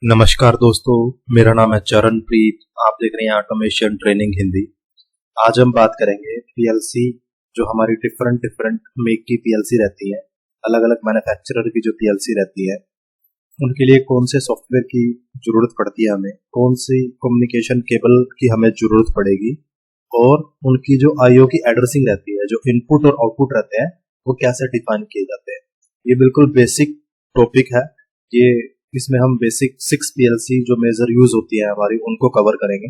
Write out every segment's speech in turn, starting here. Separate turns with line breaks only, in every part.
नमस्कार दोस्तों, मेरा नाम है चरणप्रीत। आप देख रहे हैं ऑटोमेशन ट्रेनिंग हिंदी। आज हम बात करेंगे पीएलसी, जो हमारी डिफरेंट डिफरेंट मेक की पीएलसी रहती है, अलग अलग मैन्युफैक्चरर की जो पीएलसी रहती है, उनके लिए कौन से सॉफ्टवेयर की जरूरत पड़ती है, हमें कौन सी कम्युनिकेशन केबल की हमें जरूरत पड़ेगी, और उनकी जो आईओ की एड्रेसिंग रहती है, जो इनपुट और आउटपुट रहते हैं, वो कैसे डिफाइन किए जाते हैं। ये बिल्कुल बेसिक टॉपिक है। ये इसमें हम बेसिक 6 पीएलसी जो मेजर यूज होती है हमारी, उनको कवर करेंगे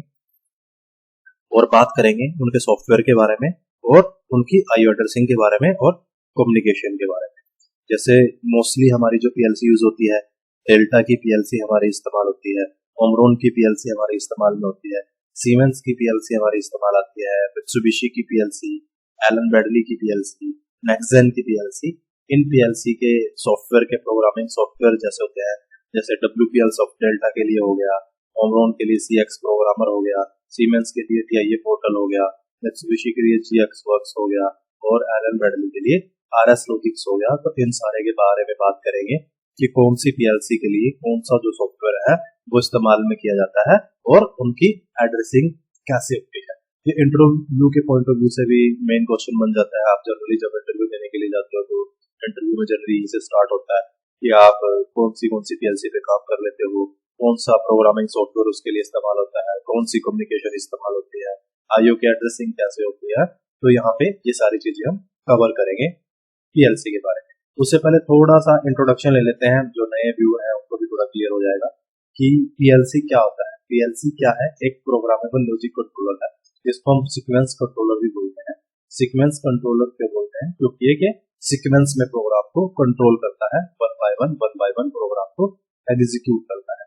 और बात करेंगे उनके सॉफ्टवेयर के बारे में और उनकी आईओ एड्रेसिंग के बारे में और कम्युनिकेशन के बारे में। जैसे मोस्टली हमारी जो पीएलसी यूज होती है, डेल्टा की पीएलसी हमारी इस्तेमाल होती है, ओमरोन की पीएलसी हमारी इस्तेमाल में होती है, सीमेंस की पीएलसी हमारी इस्तेमाल आती है, मित्सुबिशी की पीएलसी, एलन ब्रैडली की पीएलसी, नेक्सन की पीएलसी। इन पीएलसी के सॉफ्टवेयर के प्रोग्रामिंग सॉफ्टवेयर जैसे होते हैं, जैसे WPL सॉफ्ट डेल्टा के लिए हो गया, ओमरोन के लिए CX प्रोग्रामर हो गया, सीमेंस के लिए TIA पोर्टल हो गया, मित्सुबिशी के लिए GX वर्क्स हो गया और एलन ब्रैडली के लिए RS लॉजिक्स हो गया। तो इन सारे के बारे में बात करेंगे कि कौन सी पीएलसी के लिए कौन सा जो सॉफ्टवेयर है वो इस्तेमाल में किया जाता है और उनकी एड्रेसिंग कैसे होती है। ये इंटरव्यू के पॉइंट ऑफ व्यू से भी मेन क्वेश्चन बन जाता है। आप जनरली जब इंटरव्यू देने के लिए जाते हो तो इंटरव्यू में जनरली से स्टार्ट होता है कि आप कौन सी पीएलसी पे काम कर लेते हो, कौन सा प्रोग्रामिंग सॉफ्टवेयर उसके लिए इस्तेमाल होता है, कौन सी कम्युनिकेशन इस्तेमाल होती है, आईओ की एड्रेसिंग कैसे होती है। तो यहाँ पे ये सारी चीजें हम कवर करेंगे पीएलसी के बारे में। उससे पहले थोड़ा सा इंट्रोडक्शन ले लेते हैं, जो नए व्यू है उनको भी थोड़ा क्लियर हो जाएगा कि पीएलसी क्या होता है। पीएलसी क्या है? एक प्रोग्रामेबल लॉजिक कंट्रोलर है, जिसको हम सीक्वेंस कंट्रोलर भी बोलते हैं। सीक्वेंस कंट्रोलर क्यों बोलते हैं? क्योंकि ये सीक्वेंस में प्रोग्राम को कंट्रोल करता है, वन बाय वन प्रोग्राम को एग्जीक्यूट करता है।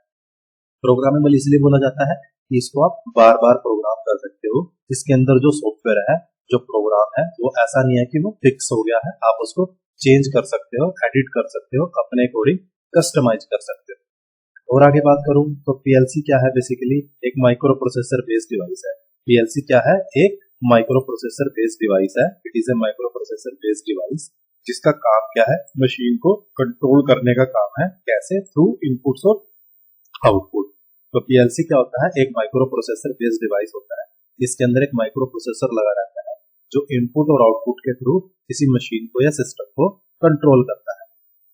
प्रोग्रामेबल इसलिए बोला जाता है कि इसको आप बार बार प्रोग्राम कर सकते हो। इसके अंदर जो सॉफ्टवेयर है, जो प्रोग्राम है, वो ऐसा नहीं है कि वो फिक्स हो गया है। आप उसको चेंज कर सकते हो, एडिट कर सकते हो, अपने अकॉर्डिंग कस्टमाइज कर सकते हो। और आगे बात करूं तो पीएलसी क्या है? बेसिकली एक माइक्रो प्रोसेसर बेस्ड डिवाइस है। पीएलसी क्या है? एक माइक्रो प्रोसेसर बेस्ड डिवाइस है। It is a micro processor based device, जिसका काम क्या है? मशीन को कंट्रोल करने का काम है। कैसे? थ्रू इनपुट्स और आउटपुट। तो पीएलसी क्या होता है? एक माइक्रो प्रोसेसर बेस्ड डिवाइस होता है। इसके अंदर एक माइक्रो प्रोसेसर लगा रहता है, जो इनपुट और आउटपुट के थ्रू किसी मशीन को या सिस्टम को कंट्रोल करता है।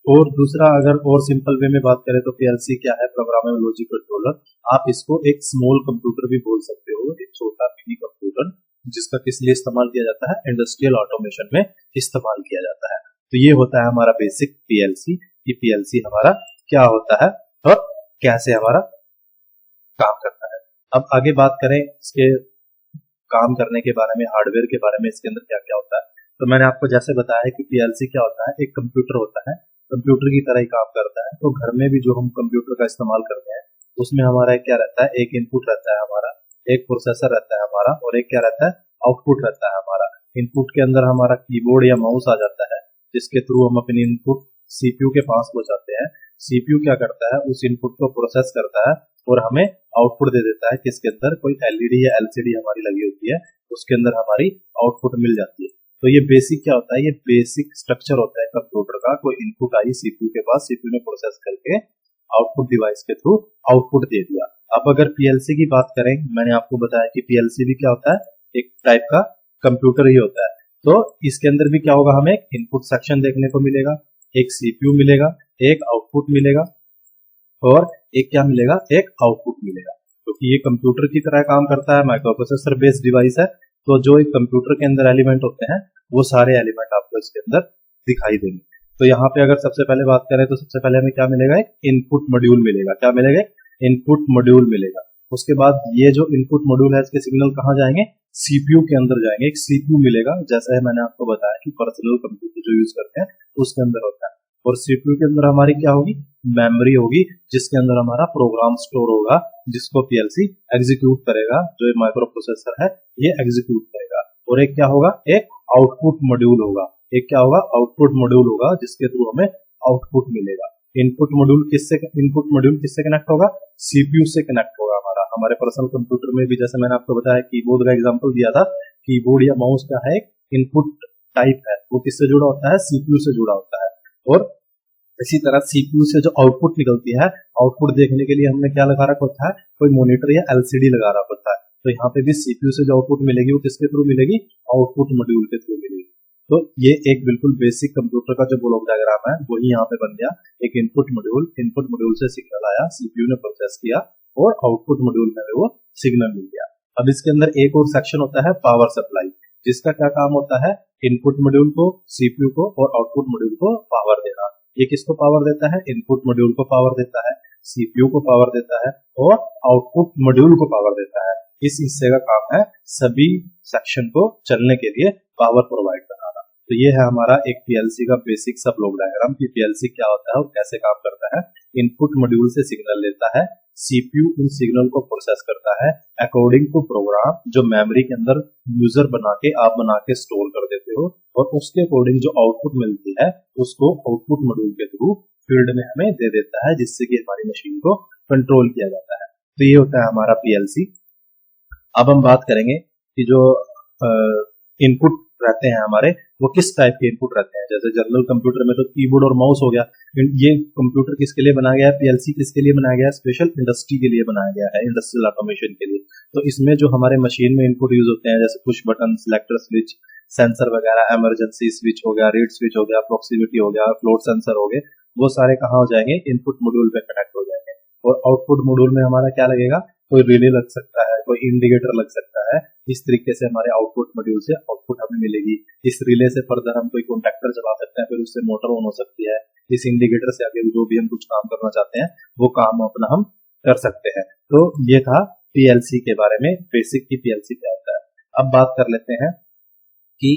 और दूसरा, अगर और सिंपल वे में बात करें तो पीएलसी क्या है? Programmable logic controller. आप इसको एक स्मॉल कंप्यूटर भी बोल सकते हो, एक छोटा मिनी कंप्यूटर, जिसका किस लिए इस्तेमाल किया जाता है? इंडस्ट्रियल ऑटोमेशन में इस्तेमाल किया जाता है। तो ये होता है हमारा बेसिक पीएलसी। ये पीएलसी हमारा क्या होता है और कैसे हमारा काम करता है। अब आगे बात करें इसके काम करने के बारे में, हार्डवेयर के बारे में, इसके अंदर क्या क्या होता है। तो मैंने आपको जैसे बताया कि पीएलसी क्या होता है? एक कंप्यूटर होता है, कंप्यूटर की तरह ही काम करता है। तो घर में भी जो हम कंप्यूटर का इस्तेमाल करते हैं, उसमें हमारा क्या रहता है? एक इनपुट रहता है हमारा, एक प्रोसेसर रहता है हमारा, और एक क्या रहता है? आउटपुट रहता है हमारा। इनपुट के अंदर हमारा कीबोर्ड या माउस आ जाता है, जिसके थ्रू हम अपनी इनपुट सीपीयू के पास पहुंचाते हैं। सीपीयू क्या करता है? उस इनपुट को प्रोसेस करता है और हमें आउटपुट दे देता है, किसके अंदर? कोई एलईडी या एलसीडी हमारी लगी होती है, उसके अंदर हमारी आउटपुट मिल जाती है। तो ये बेसिक क्या होता है? ये बेसिक स्ट्रक्चर होता है कंप्यूटर का। कोई इनपुट आई सीपीयू के पास, सीपीयू ने प्रोसेस करके आउटपुट डिवाइस के थ्रू आउटपुट दे दिया। अब अगर पीएलसी की बात करें, मैंने आपको बताया कि पीएलसी भी क्या होता है? एक टाइप का कंप्यूटर ही होता है। तो इसके अंदर भी क्या होगा? हमें एक इनपुट सेक्शन देखने को मिलेगा, एक सीपीयू मिलेगा, एक आउटपुट मिलेगा, और एक क्या मिलेगा? एक आउटपुट मिलेगा। क्योंकि ये कंप्यूटर की तरह काम करता है, माइक्रो प्रोसेसर बेस्ड डिवाइस है। तो जो एक कंप्यूटर के अंदर एलिमेंट होते हैं, वो सारे एलिमेंट आपको इसके अंदर दिखाई देंगे। तो यहाँ पे अगर सबसे पहले बात करें तो सबसे पहले हमें क्या मिलेगा? एक इनपुट मॉड्यूल मिलेगा। क्या मिलेगा? इनपुट मॉड्यूल मिलेगा। उसके बाद ये जो इनपुट मॉड्यूल है, इसके सिग्नल कहाँ जाएंगे? सीपीयू के अंदर जाएंगे। एक सीपीयू मिलेगा, जैसा है मैंने आपको बताया कि पर्सनल कंप्यूटर जो यूज करते हैं उसके अंदर होता है। और सीपीयू के अंदर हमारी क्या होगी? मेमोरी होगी, जिसके अंदर हमारा प्रोग्राम स्टोर होगा, जिसको पीएलसी एग्जीक्यूट करेगा। जो माइक्रो प्रोसेसर है ये एग्जीक्यूट करेगा। और एक क्या होगा? एक आउटपुट मॉड्यूल होगा। एक क्या होगा? आउटपुट मॉड्यूल होगा, जिसके थ्रू हमें आउटपुट मिलेगा। इनपुट मॉड्यूल किससे कनेक्ट होगा? सीपीयू से कनेक्ट होगा हमारा। हमारे पर्सनल कंप्यूटर में भी, जैसे मैंने आपको बताया, कीबोर्ड का एग्जांपल दिया था, कीबोर्ड या माउस का है एक इनपुट टाइप है, वो किससे जुड़ा होता है? सीपीयू से जुड़ा होता है। और इसी तरह सीपीयू से जो आउटपुट निकलती है, आउटपुट देखने के लिए हमने क्या लगा रखा होता है, कोई मॉनिटर या एलसीडी लगा रखा होता है। तो यहाँ पे भी सीपीयू से जो आउटपुट मिलेगी वो किसके थ्रू मिलेगी, आउटपुट मॉड्यूल के थ्रू मिलेगी। तो ये एक बिल्कुल बेसिक कंप्यूटर का जो ब्लॉक डायग्राम है वही यहाँ पे बन गया। एक इनपुट मॉड्यूल से सिग्नल आया, सीपीयू ने प्रोसेस किया और आउटपुट मॉड्यूल में वो सिग्नल मिल गया। अब इसके अंदर एक और सेक्शन होता है पावर सप्लाई, जिसका क्या काम होता है, इनपुट मॉड्यूल को, सीपीयू को और आउटपुट मॉड्यूल को पावर देना। ये किसको पावर देता है, इनपुट मॉड्यूल को पावर देता है, सीपीयू को पावर देता है और आउटपुट मॉड्यूल को पावर देता है। इस हिस्से का काम है सभी सेक्शन को चलने के लिए पावर प्रोवाइड कराना। तो ये है हमारा एक पीएलसी का बेसिक सा ब्लॉक डायग्राम कि पीएलसी क्या होता है और कैसे काम करता है। इनपुट मॉड्यूल से सिग्नल लेता है, सीपीयू उन सिग्नल को प्रोसेस करता है अकॉर्डिंग टू प्रोग्राम जो मेमोरी के अंदर यूजर आप बना के स्टोर कर देते हो, और उसके अकॉर्डिंग जो आउटपुट मिलती है उसको आउटपुट मॉड्यूल के थ्रू फील्ड में हमें दे देता है, जिससे कि हमारी मशीन को कंट्रोल किया जाता है। तो ये होता है हमारा पीएलसी। अब हम बात करेंगे कि जो इनपुट रहते हैं हमारे, वो किस टाइप के इनपुट रहते हैं। जैसे जनरल कंप्यूटर में तो कीबोर्ड और माउस हो गया। ये कंप्यूटर किसके लिए बनाया गया है, पीएलसी किसके लिए बनाया गया है, स्पेशल इंडस्ट्री के लिए बनाया गया है, इंडस्ट्रियल ऑटोमेशन के लिए। तो इसमें जो हमारे मशीन में इनपुट यूज होते हैं, जैसे push button, selector switch, sensor वगैरह, इमरजेंसी स्विच हो गया, रीड स्विच हो गया, प्रॉक्सिमिटी हो गया, फ्लोट सेंसर हो गए, वो सारे कहाँ हो जाएंगे, इनपुट मॉड्यूल पे कनेक्ट हो जाएंगे। और आउटपुट मॉड्यूल में हमारा क्या लगेगा, कोई रिले लग सकता है, कोई इंडिकेटर लग सकता है। इस तरीके से हमारे आउटपुट मॉड्यूल से आउटपुट हमें मिलेगी। इस रिले से फर्दर हम कोई कॉन्टैक्टर चला सकते हैं, फिर उससे मोटर ऑन हो सकती है। इस इंडिकेटर से आगे जो भी हम कुछ काम करना चाहते हैं वो काम अपना हम कर सकते हैं। तो ये था पीएलसी के बारे में, बेसिक की पीएलसी क्या होता है। अब बात कर लेते हैं कि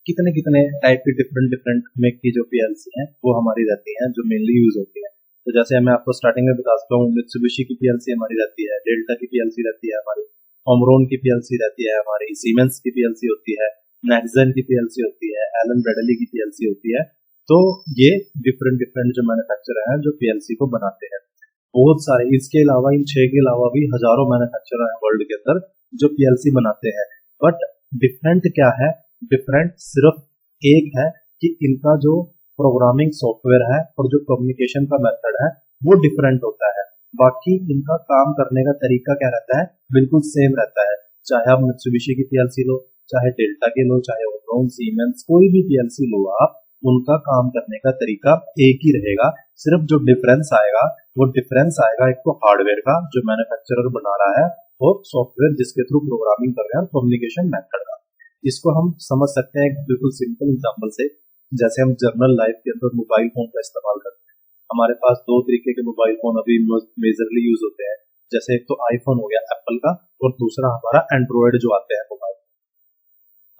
कितने कितने टाइप की डिफरेंट मेक की जो पीएलसी हैं वो हमारी रहती हैं, जो मेनली यूज होती है। तो जैसे मैं आपको स्टार्टिंग में बता सकता हूँ, मित्सुबिशी की पीएलसी हमारी रहती है, डेल्टा की पीएलसी रहती है हमारी, ओमरोन की पीएलसी रहती है हमारी, सीमेंस की पीएलसी होती है, नेक्सन की पीएलसी होती है, एलन ब्रैडली की पीएलसी होती है। तो ये डिफरेंट जो मैन्युफैक्चरर हैं जो पीएलसी को बनाते हैं, बहुत सारे। इसके अलावा इन 6 के अलावा भी हजारों मैन्युफैक्चरर हैं वर्ल्ड के अंदर जो पीएलसी बनाते हैं। बट डिफरेंट क्या है, डिफरेंट सिर्फ एक है कि इनका जो प्रोग्रामिंग सॉफ्टवेयर है और जो कम्युनिकेशन का मेथड है वो डिफरेंट होता है। बाकी इनका काम करने का तरीका क्या रहता है, बिल्कुल सेम रहता है। चाहे आप मित्सुबिशी की पीएलसी लो, चाहे डेल्टा के लो, चाहे ओमरोन, सीमेंस, कोई भी पीएलसी लो आप, उनका काम करने का तरीका एक ही रहेगा। सिर्फ जो डिफरेंस आएगा वो डिफरेंस आएगा एक तो हार्डवेयर का जो मैन्युफैक्चरर बना रहा है, और सॉफ्टवेयर जिसके थ्रू प्रोग्रामिंग कर रहे हैं, कम्युनिकेशन मेथड का। इसको हम समझ सकते हैं एक बिल्कुल सिंपल एग्जांपल से। जैसे हम जर्नल लाइफ के अंदर मोबाइल फोन का इस्तेमाल करते हैं, हमारे पास 2 तरीके के मोबाइल फोन अभी मेजरली यूज होते हैं। जैसे एक तो आईफोन हो गया एप्पल का, और दूसरा हमारा एंड्रॉयड जो आते हैं मोबाइल।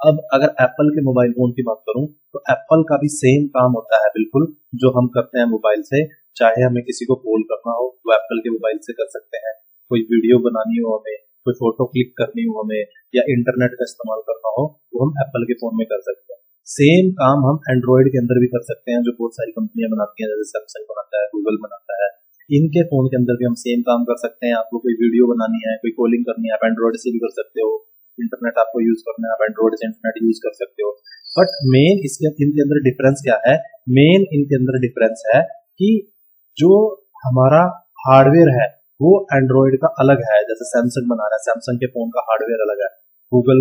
अब अगर एप्पल के मोबाइल फोन की बात करूं तो एप्पल का भी सेम काम होता है बिल्कुल जो हम करते हैं मोबाइल से। चाहे हमें किसी को कॉल करना हो वो एप्पल के मोबाइल से कर सकते हैं, कोई वीडियो बनानी हो हमें, कोई फोटो क्लिक करनी हो हमें, या इंटरनेट का इस्तेमाल करना हो तो हम एप्पल के फोन में कर सकते हैं। सेम काम हम एंड्रॉयड के अंदर भी कर सकते हैं, जो बहुत सारी कंपनियां बनाती हैं, जैसे सैमसंग बनाता है, गूगल बनाता है। इनके फोन के अंदर भी हम सेम काम कर सकते हैं। आपको कोई वीडियो बनानी है, कोई कॉलिंग करनी है, आप एंड्रॉयड से भी कर सकते हो। इंटरनेट आपको यूज करना है, आप एंड्रॉयड से इंटरनेट यूज कर सकते हो। बट मेन इनके अंदर डिफरेंस क्या है, मेन इनके अंदर डिफरेंस है कि जो हमारा हार्डवेयर है वो एंड्रॉयड का अलग है। जैसे सैमसंग बना रहा है, सैमसंग के फोन का हार्डवेयर अलग है, गूगल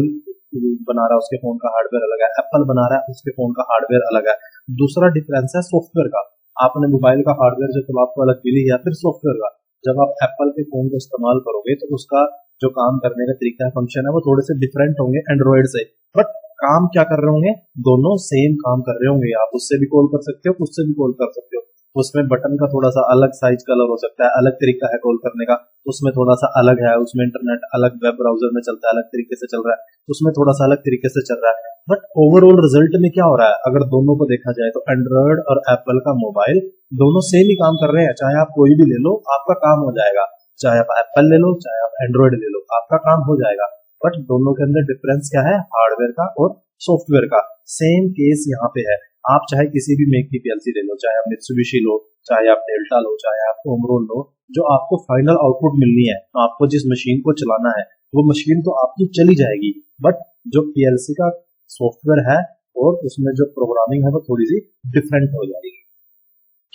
बना रहा है उसके फोन का हार्डवेयर अलग है, एप्पल बना रहा है उसके फोन का हार्डवेयर अलग है। दूसरा डिफरेंस है सॉफ्टवेयर का। आपने मोबाइल का हार्डवेयर जो तो आपको अलग मिली, या फिर सॉफ्टवेयर का जब आप एप्पल के फोन को इस्तेमाल करोगे तो उसका जो काम करने का तरीका है, फंक्शन है, वो थोड़े से डिफरेंट होंगे एंड्रॉयड से। बट काम क्या कर रहे होंगे, दोनों सेम काम कर रहे होंगे। आप उससे भी कॉल कर सकते हो, उससे भी कॉल कर सकते हो। उसमें बटन का थोड़ा सा अलग साइज कलर हो सकता है, अलग तरीका है कॉल करने का, उसमें थोड़ा सा अलग है, उसमें इंटरनेट अलग वेब ब्राउजर में चलता है, अलग तरीके से चल रहा है, उसमें थोड़ा सा अलग तरीके से चल रहा है। बट ओवरऑल रिजल्ट में क्या हो रहा है, अगर दोनों को देखा जाए तो एंड्रॉयड और एप्पल का मोबाइल दोनों सेम ही काम कर रहे हैं। चाहे आप कोई भी ले लो आपका काम हो जाएगा, चाहे आप एप्पल ले लो चाहे आप एंड्रॉयड ले लो, आपका काम हो जाएगा। बट दोनों के अंदर डिफरेंस क्या है, हार्डवेयर का और सॉफ्टवेयर का। सेम केस यहाँ पे है। आप चाहे किसी भी मेक की पीएलसी ले लो, चाहे आप मित्सुबिशी लो, चाहे आप डेल्टा लो, चाहे आप ओमरोन लो, जो आपको फाइनल आउटपुट मिलनी है, आपको जिस मशीन को चलाना है वो मशीन तो आपकी चली जाएगी। बट जो पीएलसी का सॉफ्टवेयर है और उसमें जो प्रोग्रामिंग है वो थोड़ी सी डिफरेंट हो जाएगी।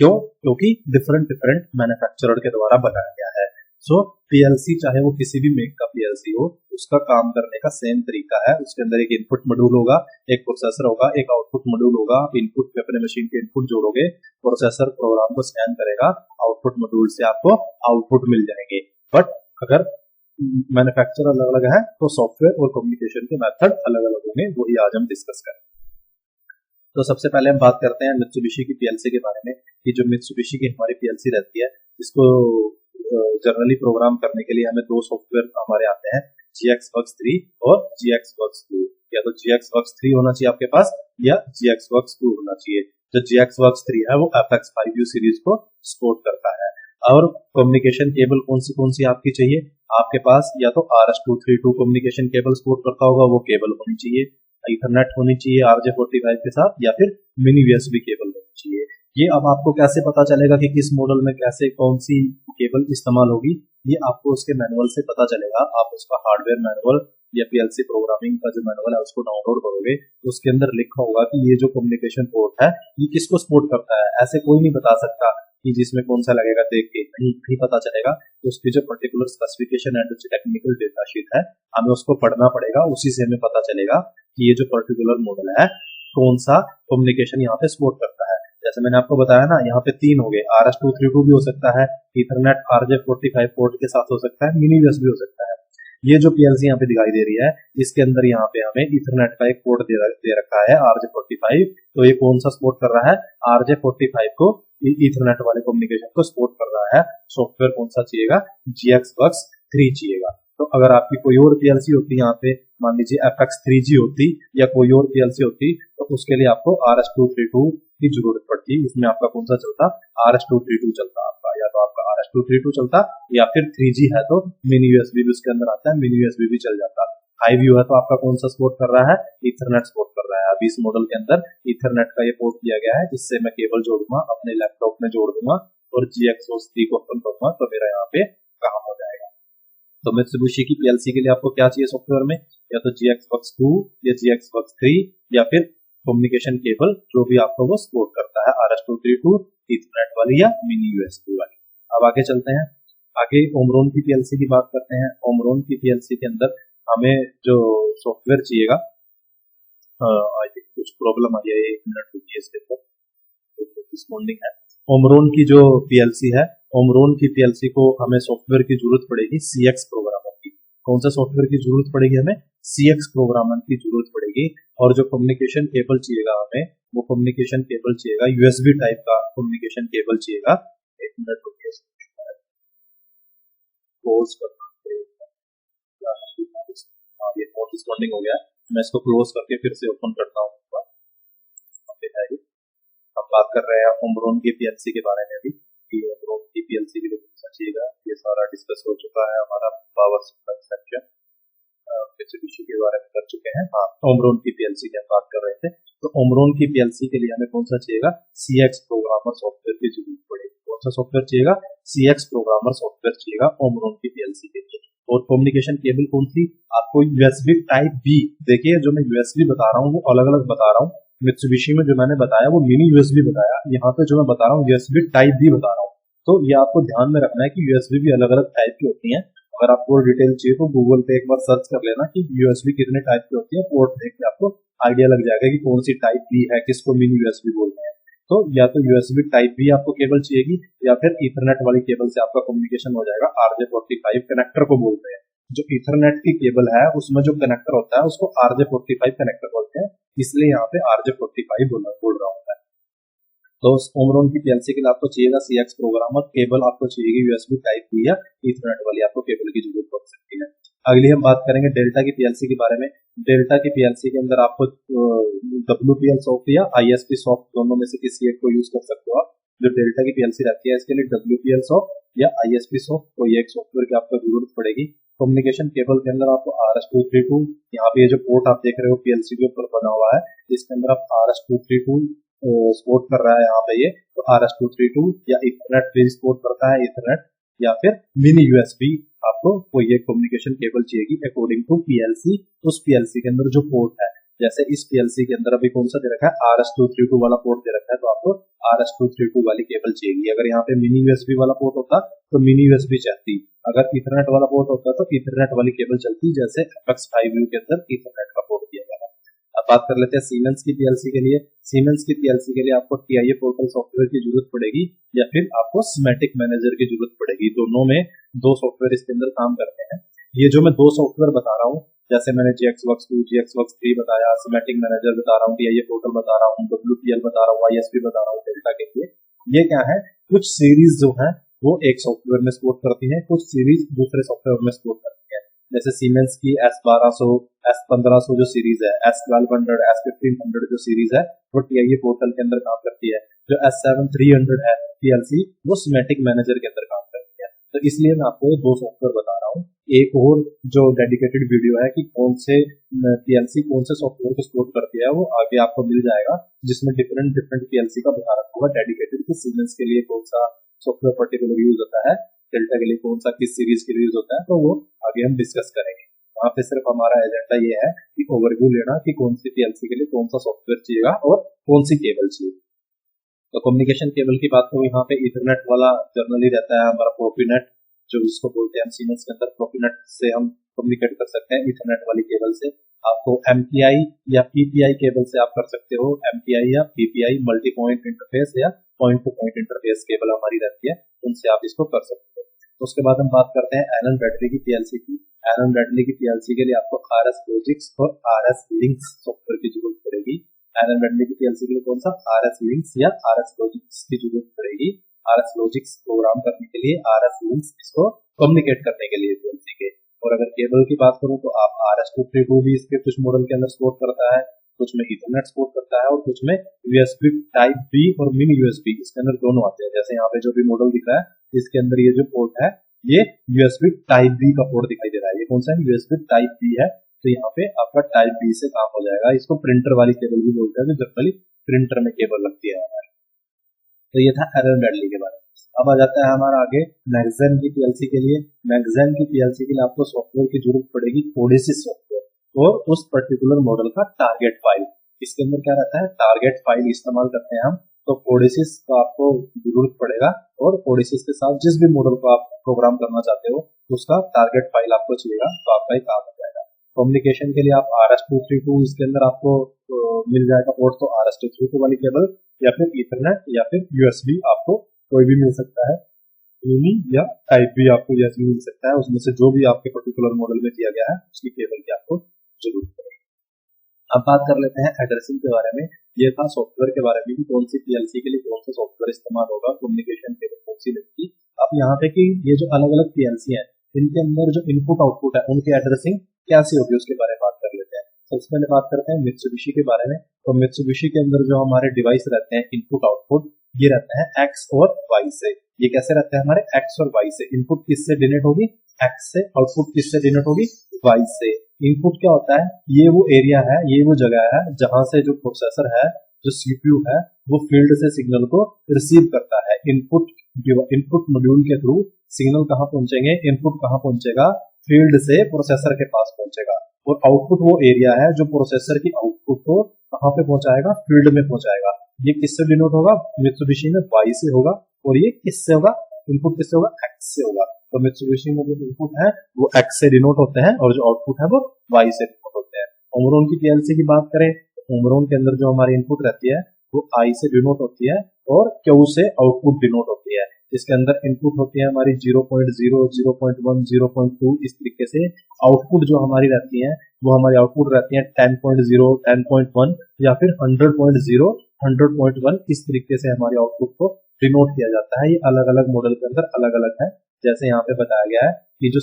क्यों? क्योंकि डिफरेंट डिफरेंट मैन्युफैक्चरर के द्वारा बनाया गया है। सो पीएलसी चाहे वो किसी भी मेक का पीएलसी हो, उसका काम करने का सेम तरीका है। उसके अंदर एक इनपुट मॉड्यूल होगा, एक प्रोसेसर होगा, एक आउटपुट मॉड्यूल होगा। आप इनपुट पे अपने मशीन के इनपुट जोड़ोगे, प्रोसेसर प्रोग्राम को स्कैन करेगा, आउटपुट मॉड्यूल से आपको आउटपुट मिल जाएंगे। बट अगर मैन्युफैक्चर अलग अलग है तो सॉफ्टवेयर और कम्युनिकेशन के मेथड अलग अलग होंगे, वही आज हम डिस्कस करेंगे। तो सबसे पहले हम बात करते हैं मित्सुबिशी की पीएलसी के बारे में कि जो मित्सुबिशी की हमारी पीएलसी रहती है, इसको जनरली प्रोग्राम करने के लिए हमें दो सॉफ्टवेयर हमारे आते हैं, GXWorks 3 और GXWorks 2। या तो GXWorks 3 होना चाहिए आपके पास या GXWorks 2 होना चाहिए। जो GXWorks 3 है वो FX5U सीरीज को सपोर्ट करता है। और कम्युनिकेशन केबल कौन सी आपकी चाहिए? आपके पास या तो RS-232 कम्युनिकेशन केबल सपोर्ट करता होगा, वो केबल होनी चाहिए, ईथरनेट होनी चाहिए RJ45 के साथ, या फिर मिनी USB केबल होनी चाहिए। ये अब आपको कैसे पता चलेगा कि किस मॉडल में कैसे कौन सी केबल इस्तेमाल होगी? ये आपको उसके मैनुअल से पता चलेगा। आप उसका हार्डवेयर मैनुअल या पीएलसी प्रोग्रामिंग का जो मैनुअल है उसको डाउनलोड करोगे तो उसके अंदर लिखा होगा कि ये जो कम्युनिकेशन पोर्ट है ये किसको सपोर्ट करता है। ऐसे कोई नहीं बता सकता कि जिसमें कौन सा लगेगा, देख के नहीं पता चलेगा। तो उसकी जो पर्टिकुलर स्पेसिफिकेशन एंड जो टेक्निकल डेटा शीट है हमें उसको पढ़ना पड़ेगा, उसी से हमें पता चलेगा कि ये जो पर्टिकुलर मॉडल है कौन सा कम्युनिकेशन यहाँ पे सपोर्ट करता है। जैसे मैंने आपको बताया ना, यहाँ पे 3 हो गए, RS-232 भी हो सकता है, इथरनेट RJ45 पोर्ट के साथ हो सकता है, मिनी यूएसबी हो सकता है। ये जो पीएलसी यहाँ पे दिखाई दे रही है इसके अंदर यहाँ पे हमें इथरनेट का एक पोर्ट दे रखा है RJ45। तो ये कौन सा सपोर्ट कर रहा है? RJ45 को इथरनेट वाले कम्युनिकेशन को सपोर्ट कर रहा है। सॉफ्टवेयर कौन सा चाहिएगा? GXWorks 3 चाहिएगा। तो अगर आपकी कोई और पीएलसी होती यहाँ पे, मान लीजिए FX3G होती या कोई और पीएलसी होती, तो उसके लिए आपको RS-232 की जरूरत पड़ती। इसमें आपका कौन सा चलता? RS-232 चलता आपका, या तो आपका RS-232 चलता या फिर 3G है तो मिनी यूएसबी भी उसके अंदर आता है, मिनी यूएसबी भी चल जाता। हाईव्यू है तो आपका कौन सा सपोर्ट कर रहा है? इथरनेट सपोर्ट कर रहा है। अभी इस मॉडल के अंदर इथरनेट का ये पोर्ट दिया गया है जिससे मैं केबल जोड़ूंगा, अपने लैपटॉप में जोड़ दूंगा और GXWorks 3 को ओपन करूंगा तो मेरा यहाँ पे काम हो जाएगा। तो मित्सुबिशी की पीएलसी के लिए आपको क्या चाहिए सॉफ्टवेयर में? या तो GXWorks 2 या GXWorks 3 या फिर कम्युनिकेशन केबल जो भी आपको वो सपोर्ट करता है, RS-232 इथरनेट वाली या मिनी यूएसबी वाली। अब आगे चलते हैं, आगे ओमरोन की पीएलसी की बात करते हैं। ओमरोन की पीएलसी के अंदर हमें जो सॉफ्टवेयर चाहिएगा, आई थिंक कुछ प्रॉब्लम आई है, 1 मिनट रुकिए इसके ऊपर, रिस्पॉन्डिंग है। ओमरोन की जो पीएलसी है, ओमरोन की पीएलसी को हमें सॉफ्टवेयर की जरूरत पड़ेगी CX प्रोग्रामर की। कौन सा सॉफ्टवेयर की जरूरत पड़ेगी? हमें CX प्रोग्रामर की जरूरत पड़ेगी। और जो कम्युनिकेशन केबल चाहिएगा हमें, वो कम्युनिकेशन केबल चाहिएगा USB टाइप का कम्युनिकेशन केबल चाहिएगा। 1 मिनट रुकिए, क्लोज करना ये नोट रिस्पॉन्डिंग हो गया, मैं इसको क्लोज करके फिर से ओपन करता हूँ। हम बात कर रहे हैं ओमरोन की पीएलसी के बारे में अभी कि ओमरोन की पीएलसी के लिए चाहिएगा। ये सारा डिस्कस हो चुका है हमारा पावर सिस्टम सेक्शन, मित्सुबिशी के बारे में कर चुके हैं। हाँ, ओमरोन की पीएलसी की हम बात कर रहे थे। तो ओमरोन की पीएलसी के लिए हमें कौन सा चाहिएगा? CX प्रोग्रामर सॉफ्टवेयर की जरूरत पड़ेगी। कौन सा सॉफ्टवेयर चाहिएगा? CX प्रोग्रामर सॉफ्टवेयर चाहिएगा ओमरोन की पीएलसी के लिए। और कम्युनिकेशन केबल कौन सी? आपको USB टाइप B। देखिए जो मैं USB बता रहा हूँ वो अलग अलग बता रहा हूँ। मित्सुबिशी में जो मैंने बताया वो मिनी USB बताया, यहाँ पे जो मैं बता रहा हूँ USB टाइप B बता रहा हूँ। तो ये आपको ध्यान में रखना है कि USB भी अलग अलग टाइप की होती हैं। अगर आपको डिटेल चाहिए तो गूगल पे एक बार सर्च कर लेना कि USB कितने टाइप की होती है, पोर्ट देख के आपको आइडिया लग जाएगा कि कौन सी टाइप B है, किसको मिनी USB बोलते हैं। तो या तो USB टाइप B आपको केबल चाहिएगी या फिर इथरनेट वाली केबल से आपका कम्युनिकेशन हो जाएगा। RJ45 कनेक्टर को बोलते हैं। जो इथरनेट की केबल है उसमें जो कनेक्टर होता है उसको RJ45 कनेक्टर बोलते हैं, इसलिए यहाँ पे RJ45 बोल रहा हूँ मैं। तो ओमरोन की पीएलसी के लिए आपको चाहिएगा CX प्रोग्रामर केबल, आपको चाहिए USB टाइप B या इथरनेट वाली आपको केबल की जरूरत पड़ सकती है। अगली हम बात करेंगे डेल्टा की पीएलसी के बारे में। डेल्टा की पीएलसी के अंदर आपको WPL सॉफ्ट या ISP सॉफ्ट दोनों में से किसी एक को यूज कर सकते हो आप। जो डेल्टा की पीएलसी रहती है इसके लिए WPL सॉफ्ट या ISP सॉफ्ट कोई एक सॉफ्टवेयर की आपको जरूरत पड़ेगी। कम्युनिकेशन केबल के अंदर आपको RS-232, यहाँ पे ये जो पोर्ट आप देख रहे हो पीएलसी के ऊपर बना हुआ है, इसके अंदर आप RS-232 सपोर्ट कर रहा है यहाँ पे ये, तो RS-232 या इथरनेट भी सपोर्ट करता है, इथरनेट या फिर मिनी USB आपको कोई एक कम्युनिकेशन केबल चाहिएगी अकॉर्डिंग टू पीएलसी। उस पीएलसी के अंदर जो पोर्ट है, जैसे इस पीएलसी के अंदर अभी कौन सा दे रखा है, RS232 वाला पोर्ट दे रखा है, तो आपको RS232 वाली केबल चाहिए। अगर यहाँ पे मिनी यूएसबी वाला पोर्ट होता तो मिनी यूएसबी चलती, अगर इथरनेट वाला पोर्ट होता तो इथरनेट वाली केबल चलती, जैसे FX5U के अंदर इथरनेट का पोर्ट दिया गया है। अब बात कर लेते हैं सीमेंस की पीएलसी के लिए। सीमेंस की पीएलसी के लिए आपको TIA पोर्टल सॉफ्टवेयर की जरूरत पड़ेगी या फिर आपको सिमेटिक मैनेजर की जरूरत पड़ेगी। दोनों में दो सॉफ्टवेयर इसके अंदर काम करते हैं। ये जो मैं दो सॉफ्टवेयर बता रहा हूँ, जैसे मैंने GXWorks2, GXWorks3 बताया, सिमेटिक मैनेजर बता रहा हूँ, TIA पोर्टल बता रहा हूँ, WPL बता रहा हूँ, ISP बता रहा हूँ डेल्टा के लिए। ये क्या है, कुछ सीरीज जो है वो एक सॉफ्टवेयर में सपोर्ट करती है, कुछ सीरीज दूसरे सॉफ्टवेयर में सपोर्ट करती है। जैसे सीमेंस की S1200, S1500 जो सीरीज है, S1200, S1500 जो सीरीज है वो TIA पोर्टल के अंदर काम करती है। जो S7300 है पीएलसी वो सिमेटिक मैनेजर के अंदर काम करती है। तो इसलिए मैं आपको दो सॉफ्टवेयर बता रहा हूँ। एक और जो डेडिकेटेड वीडियो है कि कौन से पीएलसी कौन से सॉफ्टवेयर को सपोर्ट करती है वो आगे आपको मिल जाएगा, जिसमें डिफरेंट पीएलसी का बता रखा होगा डेडिकेटेड कि सीमेंस के लिए कौन सा सॉफ्टवेयर पर्टिकुलर यूज होता है, डेल्टा के लिए कौन सा किस सीरीज के लिए यूज होता है, तो वो आगे हम डिस्कस करेंगे। वहाँ पे सिर्फ हमारा एजेंडा ये है कि ओवरव्यू लेना कि कौन सी पीएलसी के लिए कौन सा सॉफ्टवेयर चाहिएगा और कौन सी केबल चाहिए। तो कम्युनिकेशन केबल की बात करूँ, यहाँ पे इथरनेट वाला जनरली रहता है हमारा प्रोफीनेट, जो जिसको बोलते हैं हम सीमेंस के अंदर प्रोफीनेट से हम कम्युनिकेट कर सकते हैं इथरनेट वाली केबल से। आपको MPI या PPI केबल से आप कर सकते हो, MPI या PPI मल्टी पॉइंट इंटरफेस या point two point interface cable हमारी रहती है, उनसे आप इसको कर सकते हो। उसके बाद हम बात करते हैं एलन ब्रैडली की पीएलसी की। एलन ब्रैडली की पीएलसी के लिए आपको RS Logix और RS Linx सॉफ्टवेयर की जरूरत पड़ेगी। एलन ब्रैडली की पीएलसी के लिए कौन सा, RS Linx या RS Logix की जरूरत पड़ेगी। RS Logix प्रोग्राम करने के लिए, RS Linx इसको कम्युनिकेट करने के लिए पीएलसी के। और अगर केबल की बात करूं तो आप RS232 भी इसके कुछ मॉडल के अंदर सपोर्ट करता है, कुछ में इथरनेट सपोर्ट करता है और कुछ में USB टाइप B और मिनी USB इसके अंदर दोनों आते हैं। जैसे यहाँ पे जो भी मॉडल दिख रहा है इसके अंदर ये जो पोर्ट है ये USB टाइप B का पोर्ट दिखाई दे रहा है। ये कौन सा है, USB टाइप B है। तो यहाँ पे आपका टाइप B से काम हो जाएगा। इसको प्रिंटर वाली केबल भी बोलते हैं, जनरली प्रिंटर में केबल लगती है। तो ये था एलन ब्रैडली के बारे में। अब आ जाता है हमारा आगे मैगजेन की पीएलसी के लिए। मैगजेन की पीएलसी के लिए आपको सॉफ्टवेयर की जरूरत पड़ेगी, ओडेसिस सॉफ्टवेयर और उस पर्टिकुलर मॉडल का टारगेट फाइल। इसके अंदर क्या रहता है, टारगेट फाइल इस्तेमाल करते हैं हम, तो ओडेसिस का आपको जरूरत पड़ेगा और ओडेसिस के साथ जिस भी मॉडल को आप प्रोग्राम करना चाहते हो उसका टारगेट फाइल आपको चाहिएगा, तो आपका ही काम हो जाएगा। कम्युनिकेशन के लिए आप RS232 इसके अंदर आपको मिल जाएगा पोर्ट, तो RS232 वाली केबल या फिर इथरनेट या फिर USB आपको कोई भी मिल सकता है, मिनी या टाइप भी आपको जैसे मिल सकता है, उसमें से जो भी आपके पर्टिकुलर मॉडल में दिया गया है उसकी केबल की आपको जरूरत पड़ेगी। अब बात कर लेते हैं एड्रेसिंग के बारे में। ये था सॉफ्टवेयर के बारे में कि कौन सी पीएलसी के लिए कौन सा सॉफ्टवेयर इस्तेमाल होगा, कम्युनिकेशन केबल कौन सी लगेगी। अब यहाँ पे कि ये जो अलग अलग पीएलसी है इनके अंदर जो इनपुट आउटपुट है उनकी एड्रेसिंग कैसी होगी उसके बारे में बात कर लेते हैं। सबसे पहले बात करते हैं मित्सुबिशी के बारे में। तो मित्सुबिशी के अंदर जो हमारे डिवाइस रहते हैं इनपुट आउटपुट ये रहते हैं X और Y से। ये कैसे रहते हैं हमारे X और Y से। इनपुट किससे डिनोट होगी, X से, आउटपुट किससे डिनोट होगी, Y से। इनपुट क्या होता है, ये वो एरिया है, ये वो जगह है जहां से जो प्रोसेसर है, जो CPU है, वो फील्ड से सिग्नल को रिसीव करता है। इनपुट मॉड्यूल के थ्रू सिग्नल कहाँ पहुंचेंगे, इनपुट कहाँ पहुंचेगा, फील्ड से प्रोसेसर के पास पहुंचेगा। और आउटपुट वो एरिया है जो प्रोसेसर की आउटपुट को कहाँ पे पहुंचाएगा, फील्ड में पहुंचाएगा। ये किससे डिनोट होगा, मित्सुबिशी में Y से होगा। और ये किससे होगा, इनपुट किससे होगा, X से होगा। तो मित्सुबिशी में जो इनपुट है वो X से डिनोट होते हैं और जो आउटपुट है वो Y से डिनोट होते हैं। ओमरॉन की पीएलसी की बात करें, ओमरॉन के अंदर जो हमारी इनपुट रहती है वो I से डिनोट होती है और Q से आउटपुट डिनोट होती है। इसके अंदर इनपुट होती है हमारी 0.0, 0.1, 0.2, इस तरीके से। आउटपुट जो हमारी रहती है वो हमारी आउटपुट रहती है 10.0, 10.1 या फिर 100.0, 100.1, इस तरीके से हमारे आउटपुट को डिनोट किया जाता है। ये अलग अलग मॉडल के अंदर अलग अलग है। जैसे यहाँ पे बताया गया है कि जो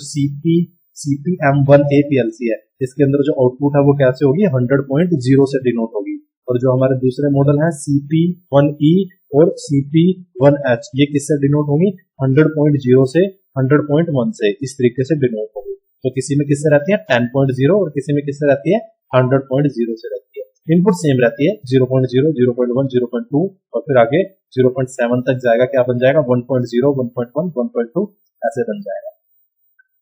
CPM1A पीएलसी है इसके अंदर जो आउटपुट है वो कैसे होगी, 100.0 से डिनोट होगी। और जो हमारे दूसरे मॉडल है CP1E और CP1H ये किससे डिनोट होगी, 100.0 से 100.1 से, इस तरीके से डिनोट होगी। तो किसी में किससे रहती है 10.0 और किसी में किससे रहती है 100.0 से रहती है। इनपुट सेम रहती है 0.0, 0.1, 0.2 और फिर आगे 0.7 तक जाएगा, क्या बन जाएगा 1.0, 1.1, 1.2 ऐसे बन जाएगा।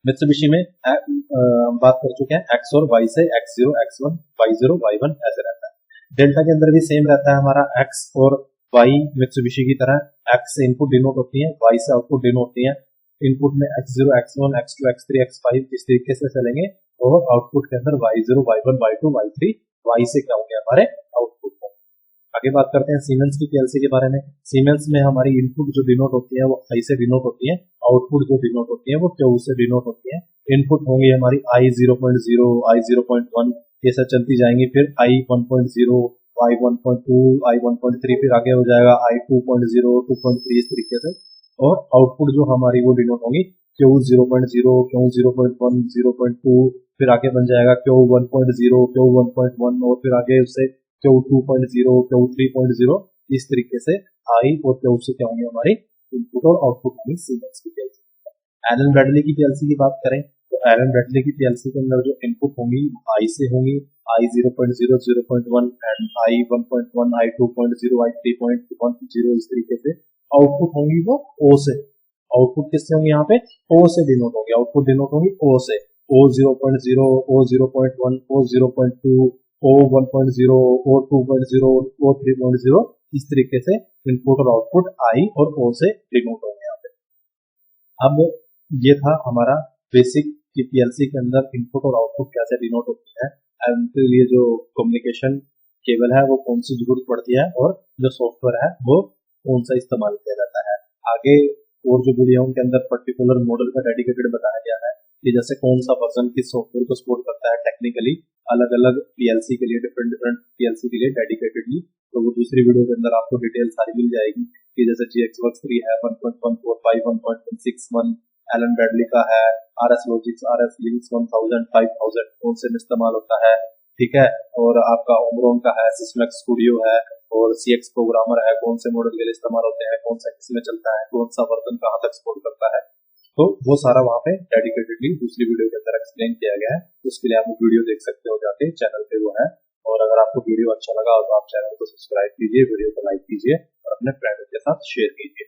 मित्सुबिशी में हम बात कर चुके हैं एक्स और वाई से x0 x1 y0 y1 ऐसे रहता है। डेल्टा के अंदर भी सेम रहता है हमारा x और y मित्सुबिशी की तरह, x से इनपुट डिनोट होती है, y से आउटपुट डिनोट होती है। इनपुट में x0 x1 x2 x3 x5 इस तरीके से चलेंगे और आउटपुट के अंदर y0 y1 y2 y3 y से क्या होंगे हमारे आउटपुट को। आगे बात करते हैं सीमेंस की पीएलसी के बारे में। सीमेंस में हमारी इनपुट जो डिनोट होती है वो I से डिनोट होती है, आउटपुट जो डिनोट होती है वो Q से डिनोट होती है। इनपुट होंगी हमारी I0.0 I0.1 ये सब चलती जाएंगी, फिर I1.0 I1.2 I1.3 फिर आगे हो जाएगा I2.0 2.3 इस तरीके से। और आउटपुट जो हमारी वो डिनोट होंगी Q0.0 Q0.1 0.2 फिर आगे बन जाएगा Q1.0 Q1.1 और फिर आगे उससे Q2.0 Q3.0 इस तरीके से I और Q से क्या होंगे हमारी इनपुट और आउटपुट होंगी सीमेंस की पीएलसी। एलन ब्रैडली की पीएलसी की बात करें तो एलन ब्रैडली की पीएलसी के अंदर जो इनपुट होंगी I से होंगी I0.0 0.1 and I1.1 I2.0 I3.10 इस तरीके से। आउटपुट होंगी वो O से, आउटपुट किससे होंगे यहाँ पे O से डिनोट होंगे, आउटपुट डिनोट होंगी O से, O0.0 O0.1 O0.2 O1.0 O2.0 O3.0 इस तरीके से इनपुट और आउटपुट I और O से डिनोट होंगे यहाँ पे। अब ये था हमारा बेसिक कि पीएलसी के अंदर इनपुट और आउटपुट कैसे डिनोट होती है, उनके लिए जो कम्युनिकेशन केबल है वो कौन सी जरूरत पड़ती है और जो सॉफ्टवेयर है वो कौन सा इस्तेमाल किया जाता है। आगे और जो वीडियो उनके अंदर पर्टिकुलर मॉडल का डेडिकेटेड बताया गया है कि जैसे कौन सा वर्जन किस सॉफ्टवेयर को सपोर्ट करता है टेक्निकली अलग अलग पीएलसी के लिए, डिफरेंट पीएलसी के लिए डेडिकेटेडली। तो वो दूसरी वीडियो के अंदर आपको डिटेल सारी मिल जाएगी कि जैसे GXWorks 3 है 1.145 1.161 एलन ब्रैडली का है, RS Logix RS Linux 1000 5000 कौन से में इस्तेमाल होता है, ठीक है। और आपका ओमरॉन का है, सिस्मैक्स स्टूडियो है और CX प्रोग्रामर है, कौन से मॉडल के लिए इस्तेमाल होते हैं, कौन सा किसमें चलता है, कौन सा वर्जन कहाँ तक सपोर्ट करता है। तो वो सारा वहाँ पे डेडिकेटेडली दूसरी वीडियो के अंदर एक्सप्लेन किया गया है, उसके लिए आप वीडियो देख सकते हो जाके चैनल पे वो है। और अगर आपको वीडियो अच्छा लगा तो आप चैनल को सब्सक्राइब कीजिए, वीडियो को लाइक कीजिए और अपने फ्रेंड के साथ शेयर कीजिए।